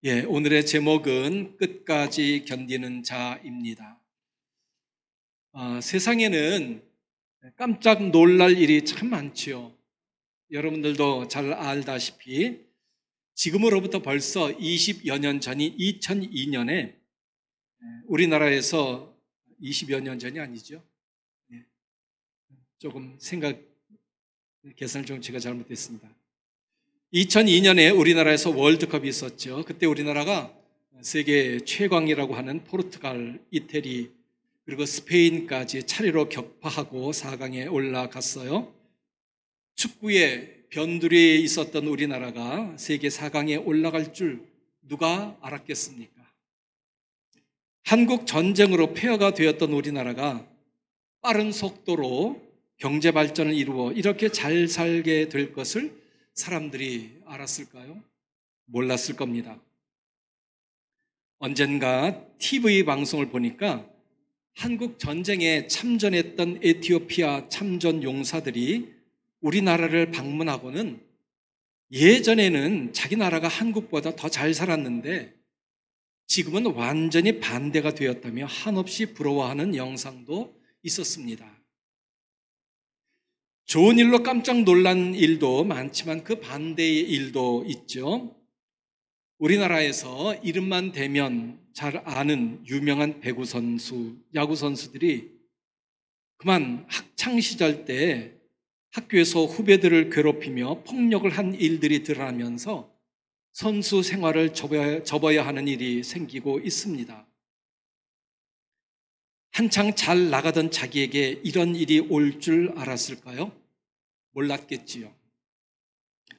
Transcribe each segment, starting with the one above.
오늘의 제목은 끝까지 견디는 자입니다. 세상에는 깜짝 놀랄 일이 참 많지요. 여러분들도 잘 알다시피 지금으로부터 벌써 20여 년 전인 2002년에 우리나라에서 20여 년 전이 아니죠. 예, 조금 계산을 좀 제가 잘못했습니다. 2002년에 우리나라에서 월드컵이 있었죠. 그때 우리나라가 세계 최강이라고 하는 포르투갈, 이태리, 그리고 스페인까지 차례로 격파하고 4강에 올라갔어요. 축구에 변두리에 있었던 우리나라가 세계 4강에 올라갈 줄 누가 알았겠습니까? 한국 전쟁으로 폐허가 되었던 우리나라가 빠른 속도로 경제 발전을 이루어 이렇게 잘 살게 될 것을 사람들이 알았을까요? 몰랐을 겁니다. 언젠가 TV 방송을 보니까 한국 전쟁에 참전했던 에티오피아 참전 용사들이 우리나라를 방문하고는 예전에는 자기 나라가 한국보다 더 잘 살았는데 지금은 완전히 반대가 되었다며 한없이 부러워하는 영상도 있었습니다. 좋은 일로 깜짝 놀란 일도 많지만 그 반대의 일도 있죠. 우리나라에서 이름만 대면 잘 아는 유명한 배구 선수, 야구 선수들이 그만 학창시절 때 학교에서 후배들을 괴롭히며 폭력을 한 일들이 드러나면서 선수 생활을 접어야 하는 일이 생기고 있습니다. 한창 잘 나가던 자기에게 이런 일이 올 줄 알았을까요? 몰랐겠지요.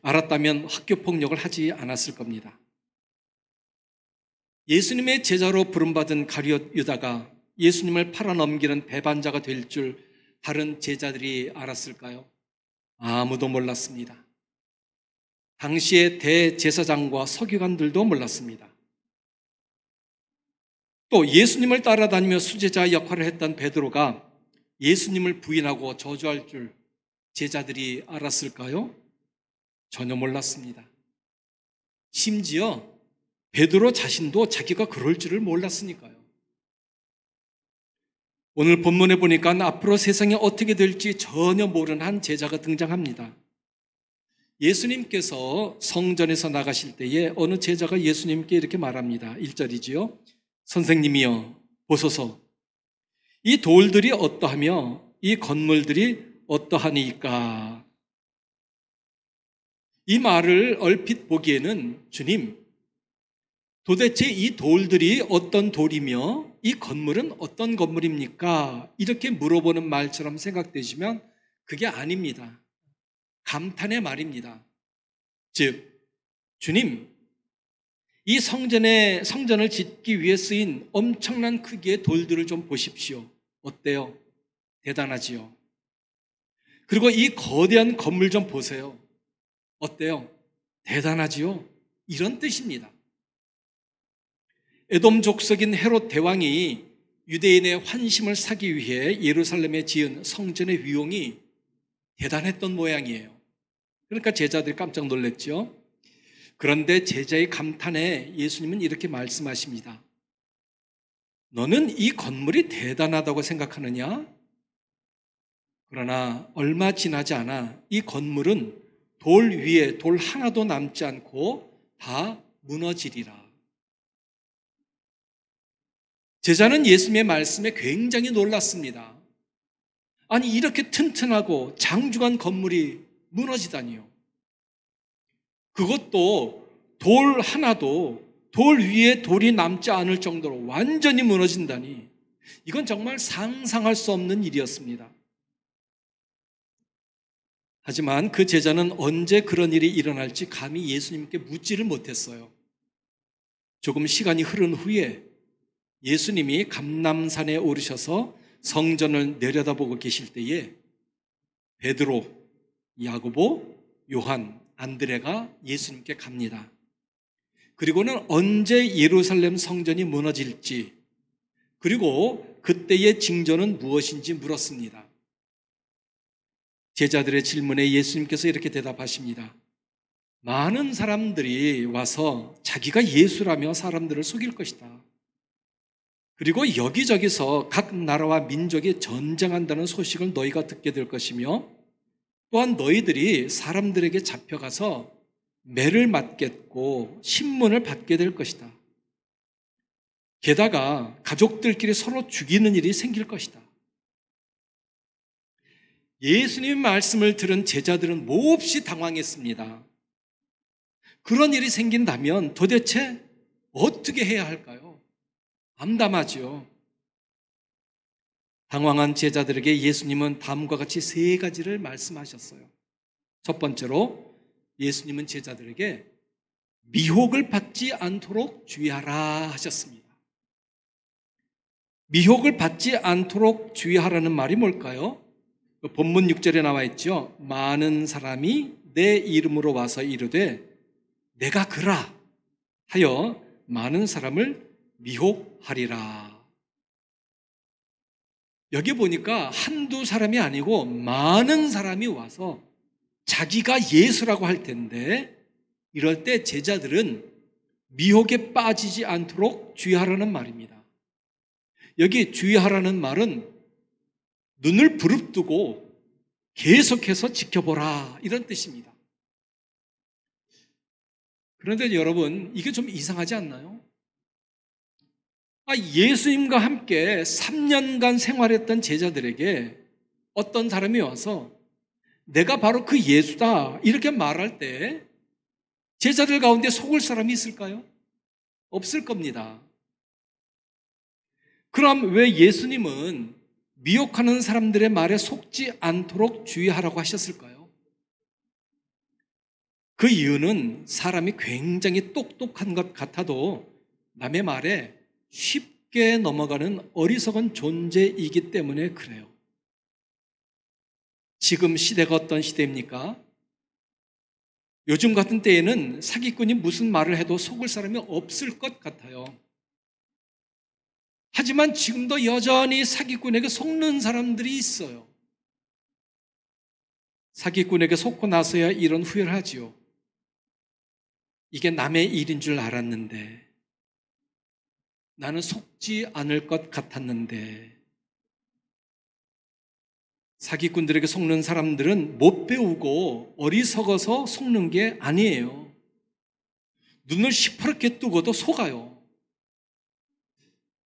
알았다면 학교 폭력을 하지 않았을 겁니다. 예수님의 제자로 부름받은 가룟 유다가 예수님을 팔아넘기는 배반자가 될 줄 다른 제자들이 알았을까요? 아무도 몰랐습니다. 당시의 대제사장과 서기관들도 몰랐습니다. 또 예수님을 따라다니며 수제자 역할을 했던 베드로가 예수님을 부인하고 저주할 줄 제자들이 알았을까요? 전혀 몰랐습니다. 심지어 베드로 자신도 자기가 그럴 줄을 몰랐으니까요. 오늘 본문에 보니까 앞으로 세상이 어떻게 될지 전혀 모르는 한 제자가 등장합니다. 예수님께서 성전에서 나가실 때에 어느 제자가 예수님께 이렇게 말합니다. 1절이지요. 선생님이여 보소서, 이 돌들이 어떠하며 이 건물들이 어떠하니까. 이 말을 얼핏 보기에는 주님, 도대체 이 돌들이 어떤 돌이며 이 건물은 어떤 건물입니까? 이렇게 물어보는 말처럼 생각되시면 그게 아닙니다. 감탄의 말입니다. 즉, 주님, 이 성전을 짓기 위해 쓰인 엄청난 크기의 돌들을 좀 보십시오. 어때요? 대단하지요? 그리고 이 거대한 건물 좀 보세요. 어때요? 대단하지요? 이런 뜻입니다. 에돔 족속인 헤롯 대왕이 유대인의 환심을 사기 위해 예루살렘에 지은 성전의 위용이 대단했던 모양이에요. 그러니까 제자들이 깜짝 놀랐죠. 그런데 제자의 감탄에 예수님은 이렇게 말씀하십니다. 너는 이 건물이 대단하다고 생각하느냐? 그러나 얼마 지나지 않아 이 건물은 돌 위에 돌 하나도 남지 않고 다 무너지리라. 제자는 예수님의 말씀에 굉장히 놀랐습니다. 아니, 이렇게 튼튼하고 장중한 건물이 무너지다니요. 그것도 돌 하나도 돌 위에 돌이 남지 않을 정도로 완전히 무너진다니. 이건 정말 상상할 수 없는 일이었습니다. 하지만 그 제자는 언제 그런 일이 일어날지 감히 예수님께 묻지를 못했어요. 조금 시간이 흐른 후에 예수님이 감람산에 오르셔서 성전을 내려다보고 계실 때에 베드로, 야고보, 요한, 안드레가 예수님께 갑니다. 그리고는 언제 예루살렘 성전이 무너질지, 그리고 그때의 징조는 무엇인지 물었습니다. 제자들의 질문에 예수님께서 이렇게 대답하십니다. 많은 사람들이 와서 자기가 예수라며 사람들을 속일 것이다. 그리고 여기저기서 각 나라와 민족이 전쟁한다는 소식을 너희가 듣게 될 것이며 또한 너희들이 사람들에게 잡혀가서 매를 맞겠고 신문을 받게 될 것이다. 게다가 가족들끼리 서로 죽이는 일이 생길 것이다. 예수님의 말씀을 들은 제자들은 몹시 당황했습니다. 그런 일이 생긴다면 도대체 어떻게 해야 할까요? 암담하죠. 당황한 제자들에게 예수님은 다음과 같이 세 가지를 말씀하셨어요. 첫 번째로 예수님은 제자들에게 미혹을 받지 않도록 주의하라 하셨습니다. 미혹을 받지 않도록 주의하라는 말이 뭘까요? 본문 6절에 나와 있죠. 많은 사람이 내 이름으로 와서 이르되 내가 그라 하여 많은 사람을 미혹하리라. 여기 보니까 한두 사람이 아니고 많은 사람이 와서 자기가 예수라고 할 텐데 이럴 때 제자들은 미혹에 빠지지 않도록 주의하라는 말입니다. 여기 주의하라는 말은 눈을 부릅뜨고 계속해서 지켜보라 이런 뜻입니다. 그런데 여러분, 이게 좀 이상하지 않나요? 예수님과 함께 3년간 생활했던 제자들에게 어떤 사람이 와서 내가 바로 그 예수다 이렇게 말할 때 제자들 가운데 속을 사람이 있을까요? 없을 겁니다. 그럼 왜 예수님은 미혹하는 사람들의 말에 속지 않도록 주의하라고 하셨을까요? 그 이유는 사람이 굉장히 똑똑한 것 같아도 남의 말에 쉽게 넘어가는 어리석은 존재이기 때문에 그래요. 지금 시대가 어떤 시대입니까? 요즘 같은 때에는 사기꾼이 무슨 말을 해도 속을 사람이 없을 것 같아요. 하지만 지금도 여전히 사기꾼에게 속는 사람들이 있어요. 사기꾼에게 속고 나서야 이런 후회를 하지요. 이게 남의 일인 줄 알았는데, 나는 속지 않을 것 같았는데, 사기꾼들에게 속는 사람들은 못 배우고 어리석어서 속는 게 아니에요. 눈을 시퍼렇게 뜨고도 속아요.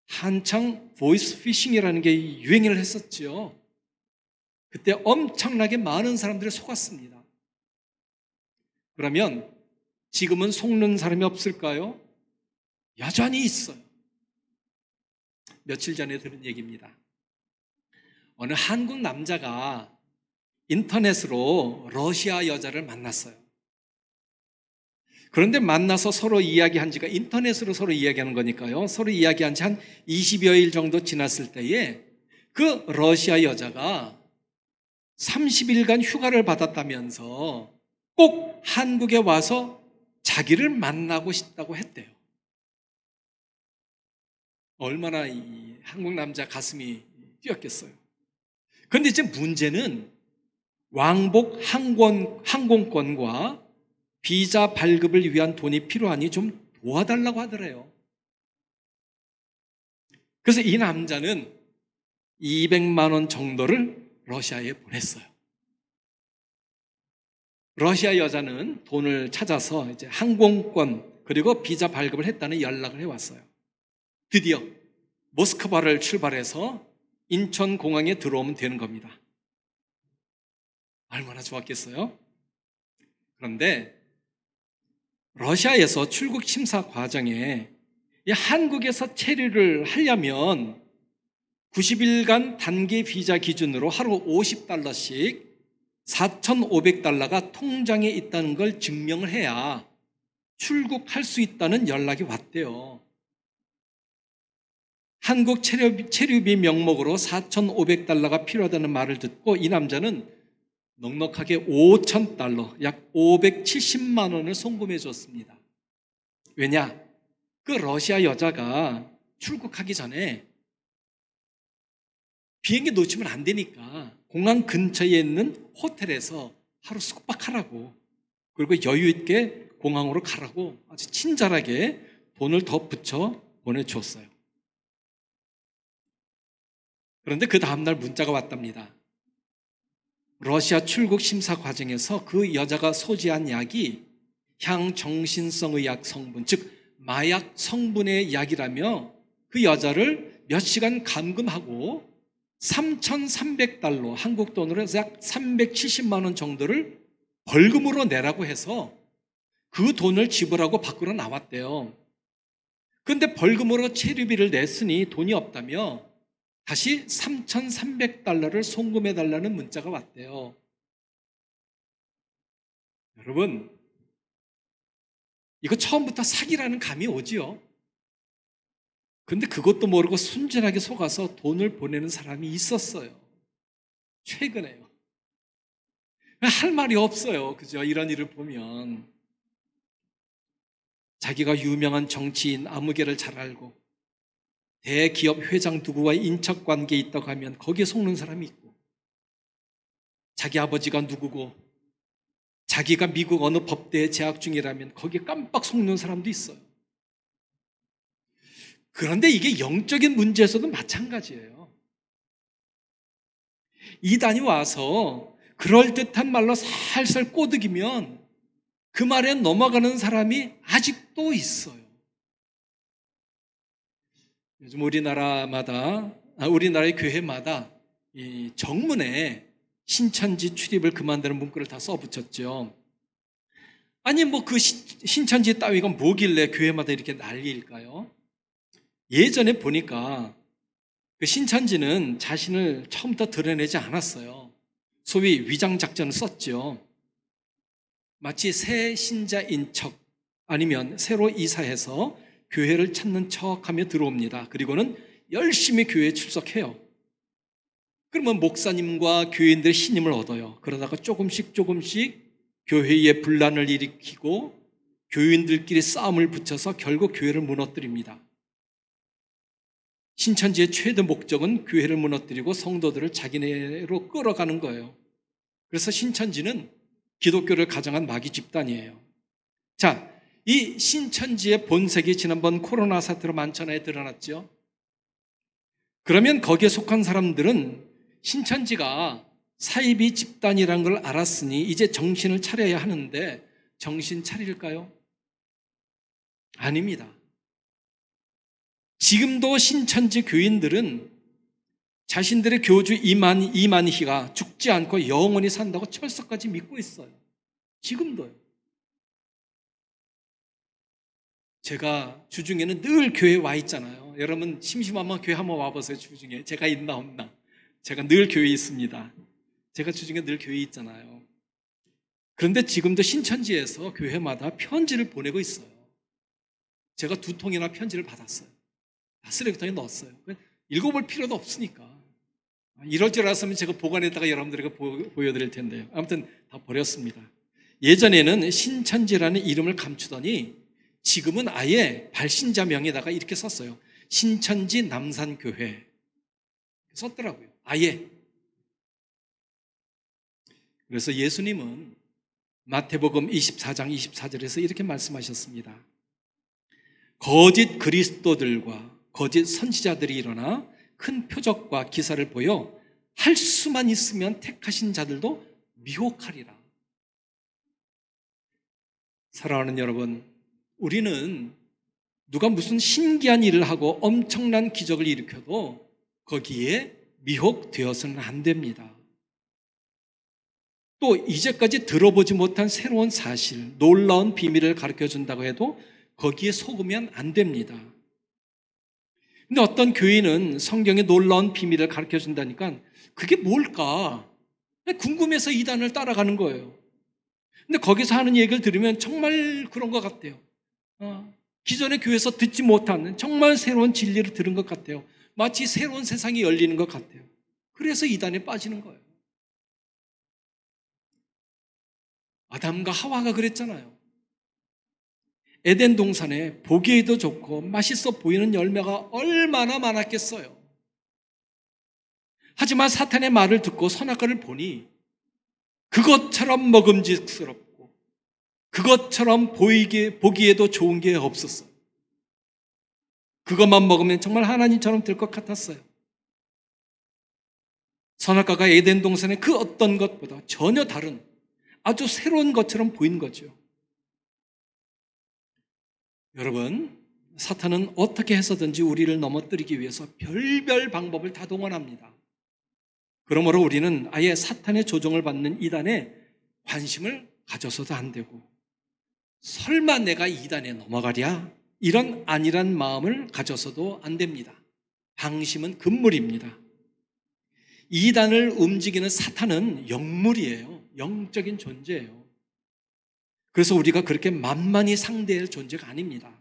한창 보이스 피싱이라는 게 유행을 했었죠. 그때 엄청나게 많은 사람들이 속았습니다. 그러면 지금은 속는 사람이 없을까요? 여전히 있어요. 며칠 전에 들은 얘기입니다. 어느 한국 남자가 인터넷으로 러시아 여자를 만났어요. 그런데 만나서 서로 이야기한 지가 인터넷으로 서로 이야기하는 거니까요. 서로 이야기한 지 한 20여일 정도 지났을 때에 그 러시아 여자가 30일간 휴가를 받았다면서 꼭 한국에 와서 자기를 만나고 싶다고 했대요. 얼마나 이 한국 남자 가슴이 뛰었겠어요. 그런데 이제 문제는 왕복 항공권과 비자 발급을 위한 돈이 필요하니 좀 도와달라고 하더래요. 그래서 이 남자는 200만 원 정도를 러시아에 보냈어요. 러시아 여자는 돈을 찾아서 이제 항공권 그리고 비자 발급을 했다는 연락을 해왔어요. 드디어 모스크바를 출발해서 인천공항에 들어오면 되는 겁니다. 얼마나 좋았겠어요? 그런데 러시아에서 출국 심사 과정에 한국에서 체류를 하려면 90일간 단기 비자 기준으로 하루 50달러씩 4,500달러가 통장에 있다는 걸 증명을 해야 출국할 수 있다는 연락이 왔대요. 한국 체류비 명목으로 4,500달러가 필요하다는 말을 듣고 이 남자는 넉넉하게 5,000달러, 약 570만 원을 송금해 줬습니다. 왜냐? 그 러시아 여자가 출국하기 전에 비행기 놓치면 안 되니까 공항 근처에 있는 호텔에서 하루 숙박하라고 그리고 여유 있게 공항으로 가라고 아주 친절하게 돈을 더 붙여 보내주었어요. 그런데 그 다음날 문자가 왔답니다. 러시아 출국 심사 과정에서 그 여자가 소지한 약이 향정신성 의약 성분, 즉 마약 성분의 약이라며 그 여자를 몇 시간 감금하고 3,300달러, 한국 돈으로 약 370만 원 정도를 벌금으로 내라고 해서 그 돈을 지불하고 밖으로 나왔대요. 그런데 벌금으로 체류비를 냈으니 돈이 없다며 다시 3,300달러를 송금해달라는 문자가 왔대요. 여러분, 이거 처음부터 사기라는 감이 오지요? 근데 그것도 모르고 순진하게 속아서 돈을 보내는 사람이 있었어요. 최근에요. 할 말이 없어요. 그죠? 이런 일을 보면. 자기가 유명한 정치인 아무개를 잘 알고 대기업 회장 누구와 인척관계에 있다고 하면 거기에 속는 사람이 있고, 자기 아버지가 누구고 자기가 미국 어느 법대에 재학 중이라면 거기에 깜빡 속는 사람도 있어요. 그런데 이게 영적인 문제에서도 마찬가지예요. 이단이 와서 그럴듯한 말로 살살 꼬드기면 그 말에 넘어가는 사람이 아직도 있어요. 요즘 우리나라의 교회마다 이 정문에 신천지 출입을 금한다는 문구를 다 써붙였죠. 아니 뭐 그 신천지 따위가 뭐길래 교회마다 이렇게 난리일까요? 예전에 보니까 그 신천지는 자신을 처음부터 드러내지 않았어요. 소위 위장 작전을 썼죠. 마치 새 신자인 척 아니면 새로 이사해서 교회를 찾는 척하며 들어옵니다. 그리고는 열심히 교회에 출석해요. 그러면 목사님과 교인들의 신임을 얻어요. 그러다가 조금씩 교회에 분란을 일으키고 교인들끼리 싸움을 붙여서 결국 교회를 무너뜨립니다. 신천지의 최대 목적은 교회를 무너뜨리고 성도들을 자기네로 끌어가는 거예요. 그래서 신천지는 기독교를 가장한 마귀 집단이에요. 자, 이 신천지의 본색이 지난번 코로나 사태로 만천하에 드러났죠. 그러면 거기에 속한 사람들은 신천지가 사이비 집단이라는 걸 알았으니 이제 정신을 차려야 하는데 정신 차릴까요? 아닙니다. 지금도 신천지 교인들은 자신들의 교주 이만희가 죽지 않고 영원히 산다고 철석까지 믿고 있어요. 지금도요. 제가 주중에는 늘 교회에 와 있잖아요. 여러분 심심하면 교회 한번 와보세요. 주중에 제가 있나 없나. 제가 늘 교회에 있습니다. 제가 주중에 늘 교회에 있잖아요. 그런데 지금도 신천지에서 교회마다 편지를 보내고 있어요. 제가 2통이나 편지를 받았어요. 다 쓰레기통에 넣었어요. 읽어볼 필요도 없으니까. 이럴 줄 알았으면 제가 보관했다가 여러분들에게 보여드릴 텐데요. 아무튼 다 버렸습니다. 예전에는 신천지라는 이름을 감추더니 지금은 아예 발신자명에다가 이렇게 썼어요. 신천지 남산교회 썼더라고요. 아예. 그래서 예수님은 마태복음 24장 24절에서 이렇게 말씀하셨습니다. 거짓 그리스도들과 거짓 선지자들이 일어나 큰 표적과 기사를 보여 할 수만 있으면 택하신 자들도 미혹하리라. 사랑하는 여러분, 우리는 누가 무슨 신기한 일을 하고 엄청난 기적을 일으켜도 거기에 미혹되어서는 안 됩니다. 또 이제까지 들어보지 못한 새로운 사실, 놀라운 비밀을 가르쳐준다고 해도 거기에 속으면 안 됩니다. 근데 어떤 교인은 성경의 놀라운 비밀을 가르쳐준다니까 그게 뭘까? 궁금해서 이단을 따라가는 거예요. 근데 거기서 하는 얘기를 들으면 정말 그런 것 같아요. 기존의 교회에서 듣지 못한 정말 새로운 진리를 들은 것 같아요. 마치 새로운 세상이 열리는 것 같아요. 그래서 이단에 빠지는 거예요. 아담과 하와가 그랬잖아요. 에덴 동산에 보기에도 좋고 맛있어 보이는 열매가 얼마나 많았겠어요. 하지만 사탄의 말을 듣고 선악과를 보니 그것처럼 먹음직스럽고 그것처럼 보기에도 좋은 게 없었어요. 그것만 먹으면 정말 하나님처럼 될 것 같았어요. 선악과가 에덴 동산의 그 어떤 것보다 전혀 다른 아주 새로운 것처럼 보인 거죠. 여러분, 사탄은 어떻게 해서든지 우리를 넘어뜨리기 위해서 별별 방법을 다 동원합니다. 그러므로 우리는 아예 사탄의 조종을 받는 이단에 관심을 가져서도 안 되고, 설마 내가 이단에 넘어가랴? 이런 안일한 마음을 가져서도 안 됩니다. 방심은 금물입니다. 이단을 움직이는 사탄은 영물이에요. 영적인 존재예요. 그래서 우리가 그렇게 만만히 상대할 존재가 아닙니다.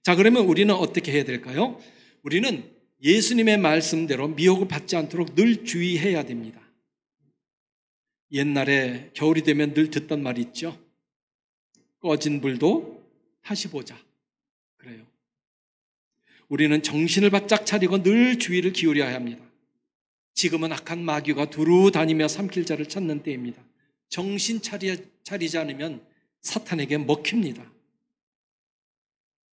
자, 그러면 우리는 어떻게 해야 될까요? 우리는 예수님의 말씀대로 미혹을 받지 않도록 늘 주의해야 됩니다. 옛날에 겨울이 되면 늘 듣던 말이 있죠. 꺼진 불도 다시 보자. 그래요. 우리는 정신을 바짝 차리고 늘 주의를 기울여야 합니다. 지금은 악한 마귀가 두루 다니며 삼킬 자를 찾는 때입니다. 정신 차리지 않으면 사탄에게 먹힙니다.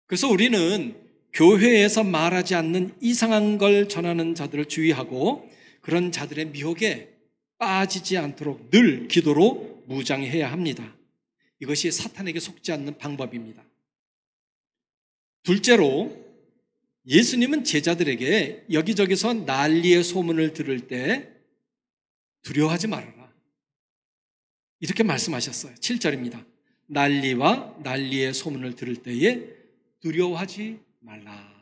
그래서 우리는 교회에서 말하지 않는 이상한 걸 전하는 자들을 주의하고 그런 자들의 미혹에 빠지지 않도록 늘 기도로 무장해야 합니다. 이것이 사탄에게 속지 않는 방법입니다. 둘째로, 예수님은 제자들에게 여기저기서 난리의 소문을 들을 때 두려워하지 말아라, 이렇게 말씀하셨어요. 7절입니다. 난리와 난리의 소문을 들을 때에 두려워하지 말라.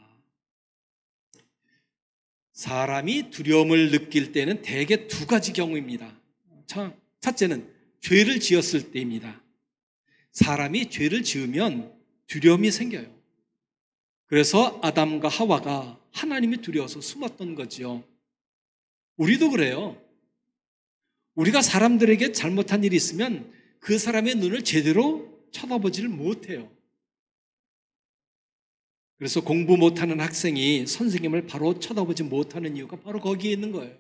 사람이 두려움을 느낄 때는 대개 두 가지 경우입니다. 첫째는 죄를 지었을 때입니다. 사람이 죄를 지으면 두려움이 생겨요. 그래서 아담과 하와가 하나님이 두려워서 숨었던 거죠. 우리도 그래요. 우리가 사람들에게 잘못한 일이 있으면 그 사람의 눈을 제대로 쳐다보지를 못해요. 그래서 공부 못하는 학생이 선생님을 바로 쳐다보지 못하는 이유가 바로 거기에 있는 거예요.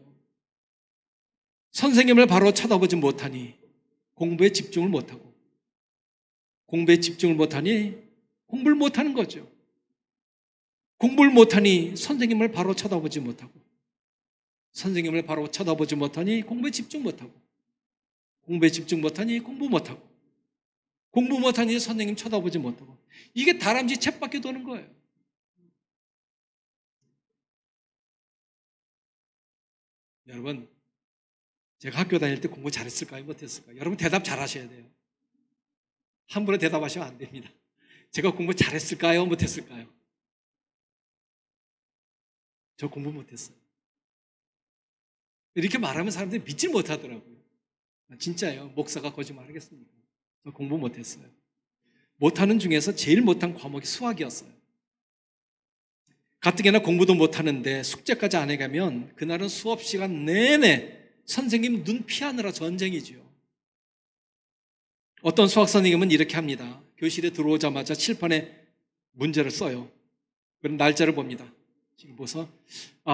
선생님을 바로 쳐다보지 못하니 공부에 집중을 못하고, 공부에 집중을 못하니 공부를 못하는 거죠. 공부를 못하니 선생님을 바로 쳐다보지 못하고, 선생님을 바로 쳐다보지 못하니 공부에 집중 못하고, 공부에 집중 못하니 공부 못하고, 공부 못하니 선생님 쳐다보지 못하고, 이게 다람쥐 쳇바퀴 도는 거예요. 여러분, 제가 학교 다닐 때 공부 잘했을까요? 못했을까요? 여러분 대답 잘하셔야 돼요. 함부로 대답하시면 안 됩니다. 제가 공부 잘했을까요? 못했을까요? 저 공부 못했어요. 이렇게 말하면 사람들이 믿지 못하더라고요. 진짜예요. 목사가 거짓말 하겠습니까? 저 공부 못했어요. 못하는 중에서 제일 못한 과목이 수학이었어요. 가뜩이나 공부도 못하는데 숙제까지 안 해가면 그날은 수업 시간 내내 선생님 눈 피하느라 전쟁이지요. 어떤 수학 선생님은 이렇게 합니다. 교실에 들어오자마자 칠판에 문제를 써요. 그럼 날짜를 봅니다. 지금 보서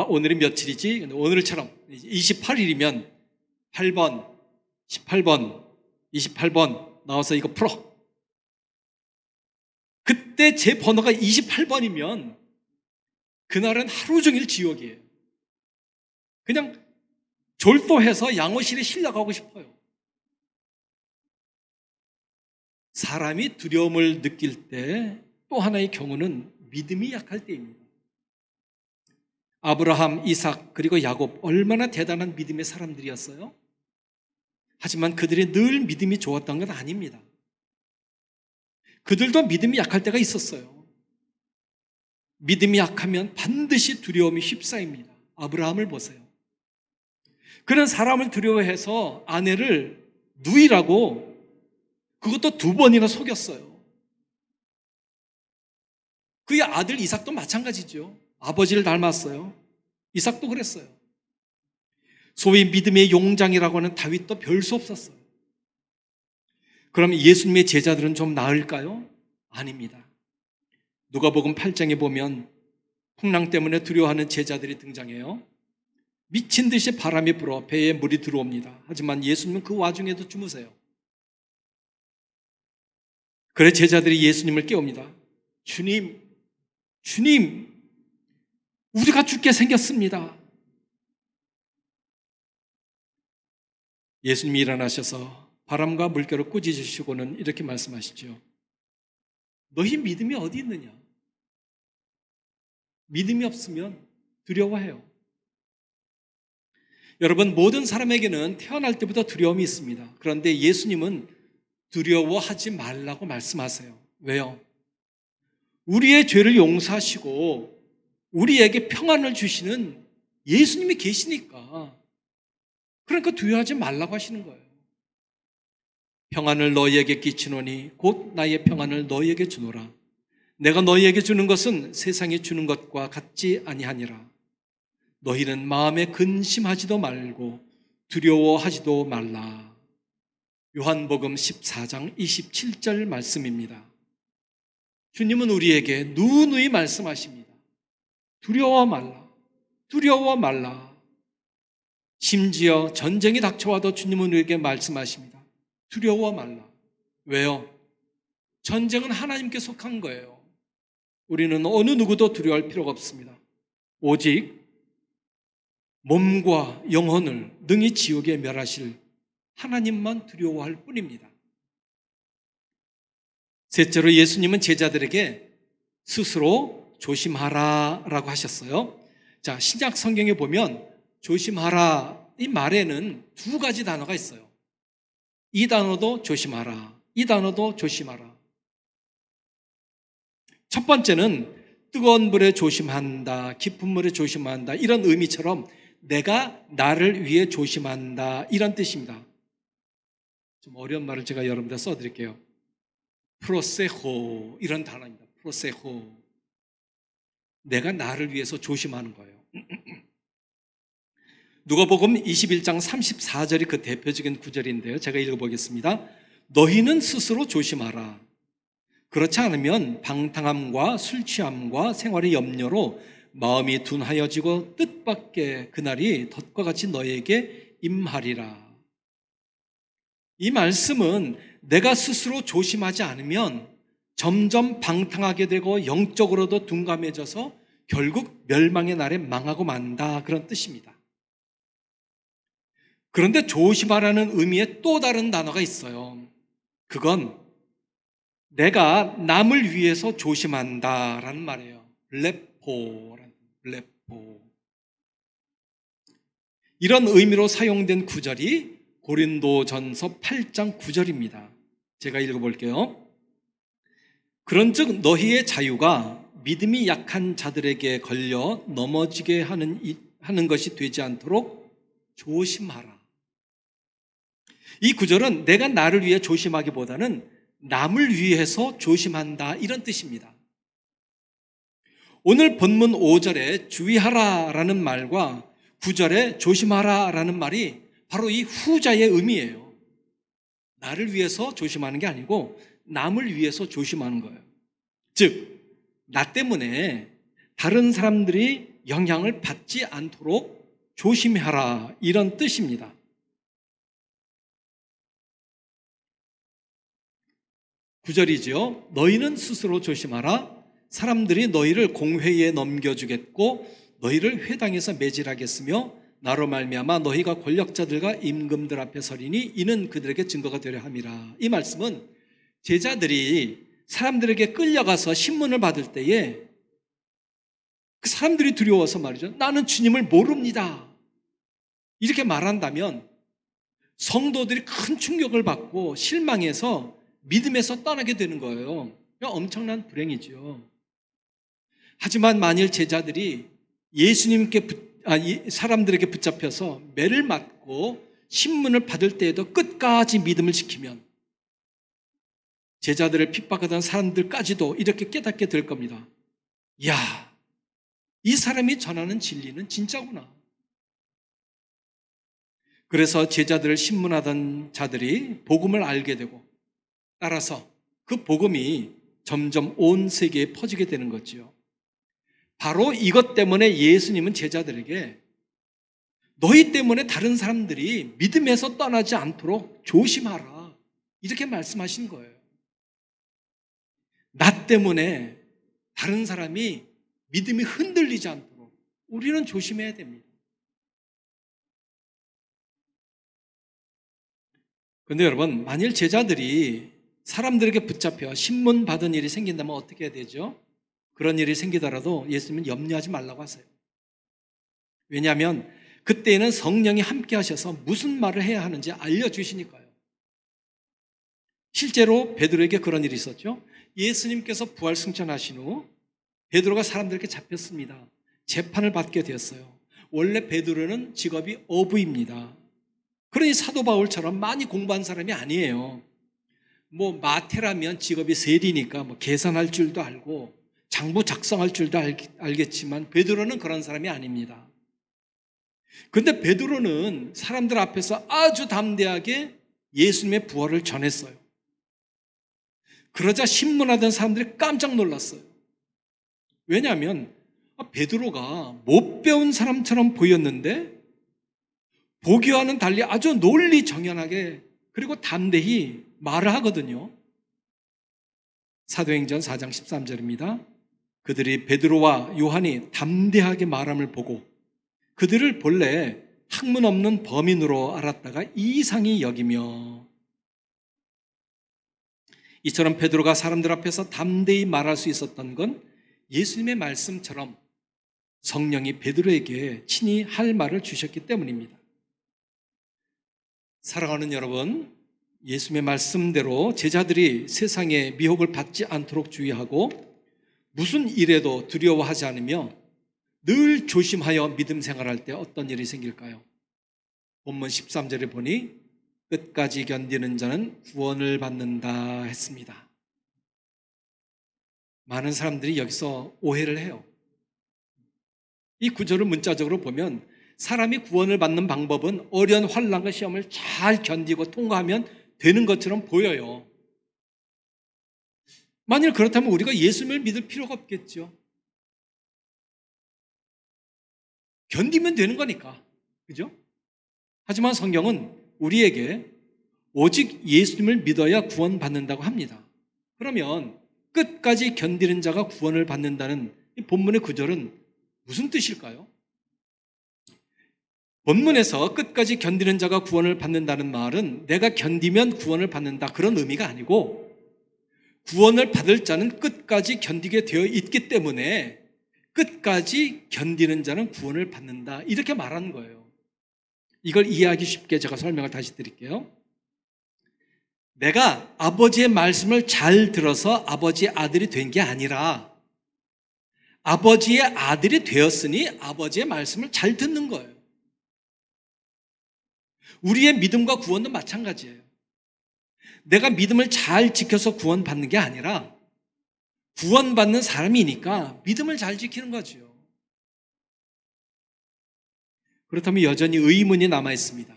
오늘이 며칠이지? 근데 오늘처럼 28일이면 8번, 18번, 28번 나와서 이거 풀어. 그때 제 번호가 28번이면 그날은 하루 종일 지옥이에요. 그냥 졸도해서 양호실에 실려가고 싶어요. 사람이 두려움을 느낄 때 또 하나의 경우는 믿음이 약할 때입니다. 아브라함, 이삭, 그리고 야곱, 얼마나 대단한 믿음의 사람들이었어요? 하지만 그들이 늘 믿음이 좋았던 건 아닙니다. 그들도 믿음이 약할 때가 있었어요. 믿음이 약하면 반드시 두려움이 휩싸입니다. 아브라함을 보세요. 그는 사람을 두려워해서 아내를 누이라고 그것도 2번이나 속였어요. 그의 아들 이삭도 마찬가지죠. 아버지를 닮았어요. 이삭도 그랬어요. 소위 믿음의 용장이라고 하는 다윗도 별 수 없었어요. 그럼 예수님의 제자들은 좀 나을까요? 아닙니다. 누가복음 8장에 보면 풍랑 때문에 두려워하는 제자들이 등장해요. 미친 듯이 바람이 불어 배에 물이 들어옵니다. 하지만 예수님은 그 와중에도 주무세요. 그래 제자들이 예수님을 깨웁니다. 주님, 주님, 우리가 죽게 생겼습니다. 예수님이 일어나셔서 바람과 물결을 꾸짖으시고는 이렇게 말씀하시죠. 너희 믿음이 어디 있느냐? 믿음이 없으면 두려워해요. 여러분, 모든 사람에게는 태어날 때부터 두려움이 있습니다. 그런데 예수님은 두려워하지 말라고 말씀하세요. 왜요? 우리의 죄를 용서하시고 우리에게 평안을 주시는 예수님이 계시니까, 그러니까 두려워하지 말라고 하시는 거예요. 평안을 너희에게 끼치노니 곧 나의 평안을 너희에게 주노라. 내가 너희에게 주는 것은 세상이 주는 것과 같지 아니하니라. 너희는 마음에 근심하지도 말고 두려워하지도 말라. 요한복음 14장 27절 말씀입니다. 주님은 우리에게 누누이 말씀하십니다. 두려워 말라. 두려워 말라. 심지어 전쟁이 닥쳐와도 주님은 우리에게 말씀하십니다. 두려워 말라. 왜요? 전쟁은 하나님께 속한 거예요. 우리는 어느 누구도 두려워할 필요가 없습니다. 오직 몸과 영혼을 능히 지옥에 멸하실 하나님만 두려워할 뿐입니다. 셋째로 예수님은 제자들에게 스스로 조심하라 라고 하셨어요. 자, 신약 성경에 보면 조심하라 이 말에는 두 가지 단어가 있어요. 이 단어도 조심하라, 이 단어도 조심하라. 첫 번째는 뜨거운 물에 조심한다, 깊은 물에 조심한다 이런 의미처럼 내가 나를 위해 조심한다 이런 뜻입니다. 좀 어려운 말을 제가 여러분들 써드릴게요. 프로세호 이런 단어입니다. 프로세호. 내가 나를 위해서 조심하는 거예요. 누가복음 21장 34절이 그 대표적인 구절인데요. 제가 읽어보겠습니다. 너희는 스스로 조심하라. 그렇지 않으면 방탕함과 술 취함과 생활의 염려로 마음이 둔하여지고 뜻밖의 그날이 덫과 같이 너희에게 임하리라. 이 말씀은 내가 스스로 조심하지 않으면 점점 방탕하게 되고 영적으로도 둔감해져서 결국 멸망의 날에 망하고 만다 그런 뜻입니다. 그런데 조심하라는 의미의 또 다른 단어가 있어요. 그건 내가 남을 위해서 조심한다라는 말이에요. 블레포. 이런 의미로 사용된 구절이 고린도전서 8장 9절입니다. 제가 읽어볼게요. 그런즉 너희의 자유가 믿음이 약한 자들에게 걸려 넘어지게 하는 것이 되지 않도록 조심하라. 이 구절은 내가 나를 위해 조심하기보다는 남을 위해서 조심한다 이런 뜻입니다. 오늘 본문 5절에 주의하라라는 말과 9절에 조심하라라는 말이 바로 이 후자의 의미예요. 나를 위해서 조심하는 게 아니고 남을 위해서 조심하는 거예요. 즉, 나 때문에 다른 사람들이 영향을 받지 않도록 조심하라 이런 뜻입니다. 구절이지요. 너희는 스스로 조심하라. 사람들이 너희를 공회에 넘겨주겠고 너희를 회당에서 매질하겠으며 나로 말미암아 너희가 권력자들과 임금들 앞에 서리니 이는 그들에게 증거가 되려 함이라. 이 말씀은 제자들이 사람들에게 끌려가서 신문을 받을 때에 그 사람들이 두려워서 말이죠. 나는 주님을 모릅니다. 이렇게 말한다면 성도들이 큰 충격을 받고 실망해서 믿음에서 떠나게 되는 거예요. 엄청난 불행이죠. 하지만 만일 제자들이 사람들에게 붙잡혀서 매를 맞고 신문을 받을 때에도 끝까지 믿음을 지키면 제자들을 핍박하던 사람들까지도 이렇게 깨닫게 될 겁니다. 야, 이 사람이 전하는 진리는 진짜구나. 그래서 제자들을 신문하던 자들이 복음을 알게 되고 따라서 그 복음이 점점 온 세계에 퍼지게 되는 거죠. 바로 이것 때문에 예수님은 제자들에게 너희 때문에 다른 사람들이 믿음에서 떠나지 않도록 조심하라 이렇게 말씀하신 거예요. 나 때문에 다른 사람이 믿음이 흔들리지 않도록 우리는 조심해야 됩니다. 그런데 여러분, 만일 제자들이 사람들에게 붙잡혀 신문 받은 일이 생긴다면 어떻게 해야 되죠? 그런 일이 생기더라도 예수님은 염려하지 말라고 하세요. 왜냐하면 그때에는 성령이 함께 하셔서 무슨 말을 해야 하는지 알려주시니까요. 실제로 베드로에게 그런 일이 있었죠. 예수님께서 부활 승천하신 후 베드로가 사람들에게 잡혔습니다. 재판을 받게 되었어요. 원래 베드로는 직업이 어부입니다. 그러니 사도 바울처럼 많이 공부한 사람이 아니에요. 마태라면 직업이 세리니까 계산할 줄도 알고 장부 작성할 줄도 알겠지만 베드로는 그런 사람이 아닙니다. 그런데 베드로는 사람들 앞에서 아주 담대하게 예수님의 부활을 전했어요. 그러자 신문하던 사람들이 깜짝 놀랐어요. 왜냐하면 베드로가 못 배운 사람처럼 보였는데 보기와는 달리 아주 논리정연하게 그리고 담대히 말을 하거든요. 사도행전 4장 13절입니다. 그들이 베드로와 요한이 담대하게 말함을 보고 그들을 본래 학문 없는 범인으로 알았다가 이상히 여기며, 이처럼 베드로가 사람들 앞에서 담대히 말할 수 있었던 건 예수님의 말씀처럼 성령이 베드로에게 친히 할 말을 주셨기 때문입니다. 사랑하는 여러분, 예수님의 말씀대로 제자들이 세상의 미혹을 받지 않도록 주의하고 무슨 일에도 두려워하지 않으며 늘 조심하여 믿음 생활할 때 어떤 일이 생길까요? 본문 13절에 보니 끝까지 견디는 자는 구원을 받는다 했습니다. 많은 사람들이 여기서 오해를 해요. 이 구절을 문자적으로 보면 사람이 구원을 받는 방법은 어려운 환난과 시험을 잘 견디고 통과하면 되는 것처럼 보여요. 만일 그렇다면 우리가 예수님을 믿을 필요가 없겠죠. 견디면 되는 거니까. 그죠? 하지만 성경은 우리에게 오직 예수님을 믿어야 구원받는다고 합니다. 그러면 끝까지 견디는 자가 구원을 받는다는 이 본문의 구절은 무슨 뜻일까요? 본문에서 끝까지 견디는 자가 구원을 받는다는 말은 내가 견디면 구원을 받는다 그런 의미가 아니고, 구원을 받을 자는 끝까지 견디게 되어 있기 때문에 끝까지 견디는 자는 구원을 받는다 이렇게 말하는 거예요. 이걸 이해하기 쉽게 제가 설명을 다시 드릴게요. 내가 아버지의 말씀을 잘 들어서 아버지의 아들이 된 게 아니라 아버지의 아들이 되었으니 아버지의 말씀을 잘 듣는 거예요. 우리의 믿음과 구원도 마찬가지예요. 내가 믿음을 잘 지켜서 구원받는 게 아니라 구원받는 사람이니까 믿음을 잘 지키는 거죠. 그렇다면 여전히 의문이 남아 있습니다.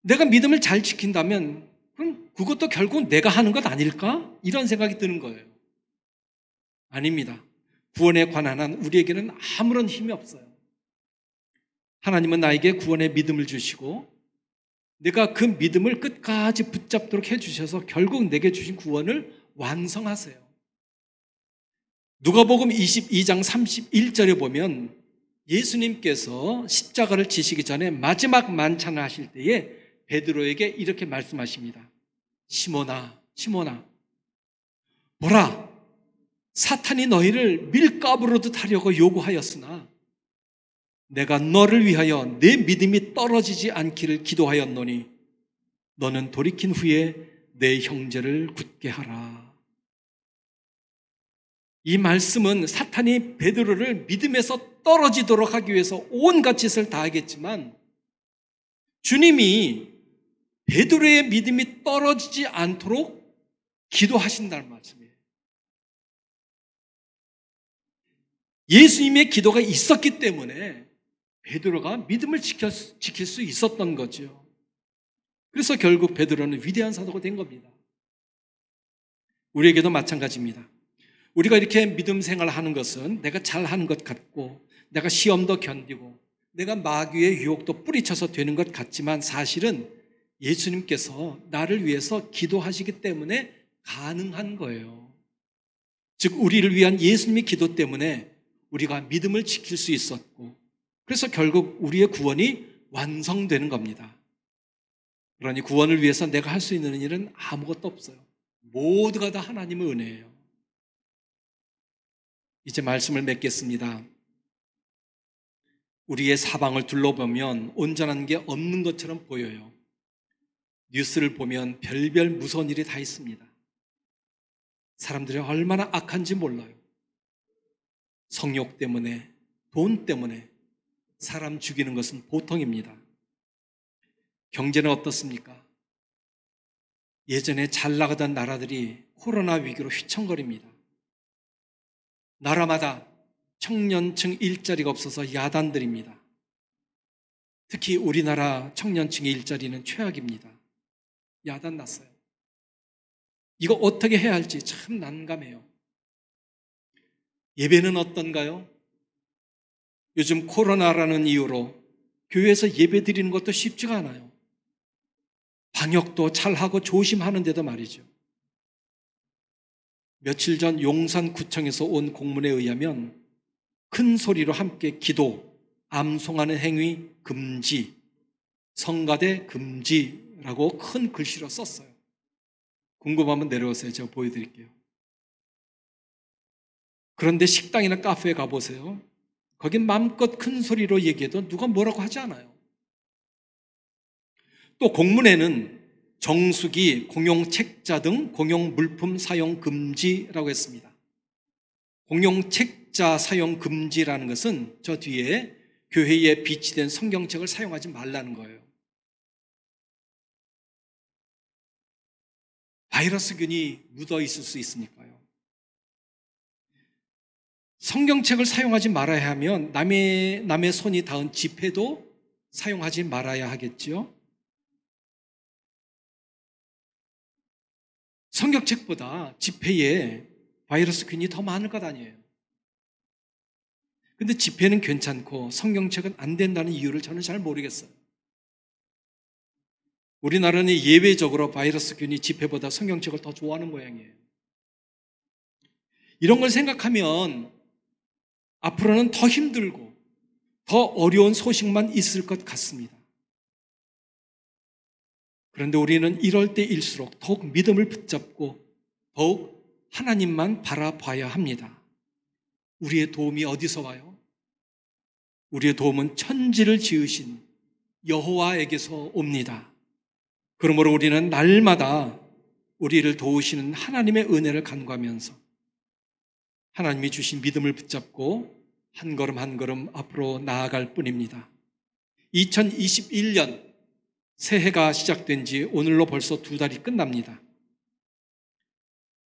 내가 믿음을 잘 지킨다면 그럼 그것도 결국 내가 하는 것 아닐까? 이런 생각이 드는 거예요. 아닙니다. 구원에 관한 한 우리에게는 아무런 힘이 없어요. 하나님은 나에게 구원의 믿음을 주시고 내가 그 믿음을 끝까지 붙잡도록 해주셔서 결국 내게 주신 구원을 완성하세요. 누가복음 22장 31절에 보면 예수님께서 십자가를 지시기 전에 마지막 만찬을 하실 때에 베드로에게 이렇게 말씀하십니다. 시몬아, 시몬아, 보라, 사탄이 너희를 밀가부르듯 하려고 요구하였으나 내가 너를 위하여 내 믿음이 떨어지지 않기를 기도하였노니 너는 돌이킨 후에 내 형제를 굳게 하라. 이 말씀은 사탄이 베드로를 믿음에서 떨어지도록 하기 위해서 온갖 짓을 다 하겠지만 주님이 베드로의 믿음이 떨어지지 않도록 기도하신다는 말씀이에요. 예수님의 기도가 있었기 때문에 베드로가 믿음을 지킬 수 있었던 거죠. 그래서 결국 베드로는 위대한 사도가 된 겁니다. 우리에게도 마찬가지입니다. 우리가 이렇게 믿음 생활하는 것은 내가 잘하는 것 같고 내가 시험도 견디고 내가 마귀의 유혹도 뿌리쳐서 되는 것 같지만 사실은 예수님께서 나를 위해서 기도하시기 때문에 가능한 거예요. 즉 우리를 위한 예수님의 기도 때문에 우리가 믿음을 지킬 수 있었고, 그래서 결국 우리의 구원이 완성되는 겁니다. 그러니 구원을 위해서 내가 할 수 있는 일은 아무것도 없어요. 모두가 다 하나님의 은혜예요. 이제 말씀을 맺겠습니다. 우리의 사방을 둘러보면 온전한 게 없는 것처럼 보여요. 뉴스를 보면 별별 무서운 일이 다 있습니다. 사람들이 얼마나 악한지 몰라요. 성욕 때문에, 돈 때문에 사람 죽이는 것은 보통입니다. 경제는 어떻습니까? 예전에 잘 나가던 나라들이 코로나 위기로 휘청거립니다. 나라마다 청년층 일자리가 없어서 야단들입니다. 특히 우리나라 청년층의 일자리는 최악입니다. 야단 났어요. 이거 어떻게 해야 할지 참 난감해요. 예배는 어떤가요? 요즘 코로나라는 이유로 교회에서 예배 드리는 것도 쉽지가 않아요. 방역도 잘하고 조심하는데도 말이죠. 며칠 전 용산구청에서 온 공문에 의하면 큰 소리로 함께 기도, 암송하는 행위 금지, 성가대 금지라고 큰 글씨로 썼어요. 궁금하면 내려오세요. 제가 보여드릴게요. 그런데 식당이나 카페에 가보세요. 거긴 마음껏 큰 소리로 얘기해도 누가 뭐라고 하지 않아요. 또 공문에는 정수기, 공용책자 등 공용물품 사용 금지라고 했습니다. 공용책자 사용 금지라는 것은 저 뒤에 교회에 비치된 성경책을 사용하지 말라는 거예요. 바이러스균이 묻어 있을 수 있으니까요. 성경책을 사용하지 말아야 하면 남의 손이 닿은 지폐도 사용하지 말아야 하겠죠. 성경책보다 지폐에 바이러스균이 더 많을 것 아니에요. 근데 지폐는 괜찮고 성경책은 안 된다는 이유를 저는 잘 모르겠어요. 우리나라는 예외적으로 바이러스균이 지폐보다 성경책을 더 좋아하는 모양이에요. 이런 걸 생각하면 앞으로는 더 힘들고 더 어려운 소식만 있을 것 같습니다. 그런데 우리는 이럴 때일수록 더욱 믿음을 붙잡고 더욱 하나님만 바라봐야 합니다. 우리의 도움이 어디서 와요? 우리의 도움은 천지를 지으신 여호와에게서 옵니다. 그러므로 우리는 날마다 우리를 도우시는 하나님의 은혜를 간구하면서 하나님이 주신 믿음을 붙잡고 한 걸음 한 걸음 앞으로 나아갈 뿐입니다. 2021년 새해가 시작된 지 오늘로 벌써 2달이 끝납니다.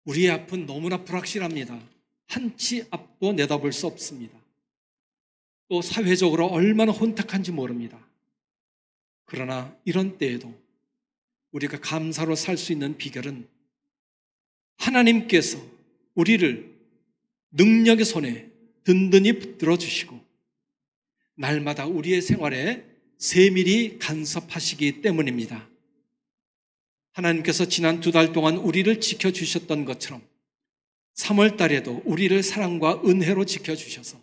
우리의 앞은 너무나 불확실합니다. 한치 앞도 내다볼 수 없습니다. 또 사회적으로 얼마나 혼탁한지 모릅니다. 그러나 이런 때에도 우리가 감사로 살 수 있는 비결은 하나님께서 우리를 능력의 손에 든든히 붙들어 주시고 날마다 우리의 생활에 세밀히 간섭하시기 때문입니다. 하나님께서 지난 2달 동안 우리를 지켜주셨던 것처럼 3월 달에도 우리를 사랑과 은혜로 지켜주셔서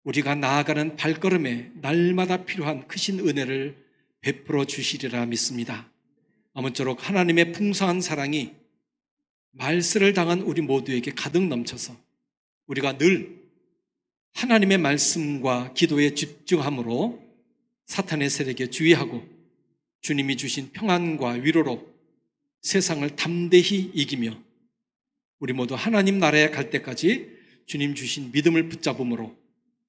우리가 나아가는 발걸음에 날마다 필요한 크신 은혜를 베풀어 주시리라 믿습니다. 아무쪼록 하나님의 풍성한 사랑이 말세를 당한 우리 모두에게 가득 넘쳐서 우리가 늘 하나님의 말씀과 기도에 집중함으로 사탄의 세력에 주의하고 주님이 주신 평안과 위로로 세상을 담대히 이기며 우리 모두 하나님 나라에 갈 때까지 주님 주신 믿음을 붙잡음으로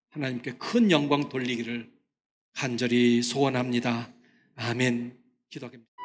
하나님께 큰 영광 돌리기를 간절히 소원합니다. 아멘. 기도하겠습니다.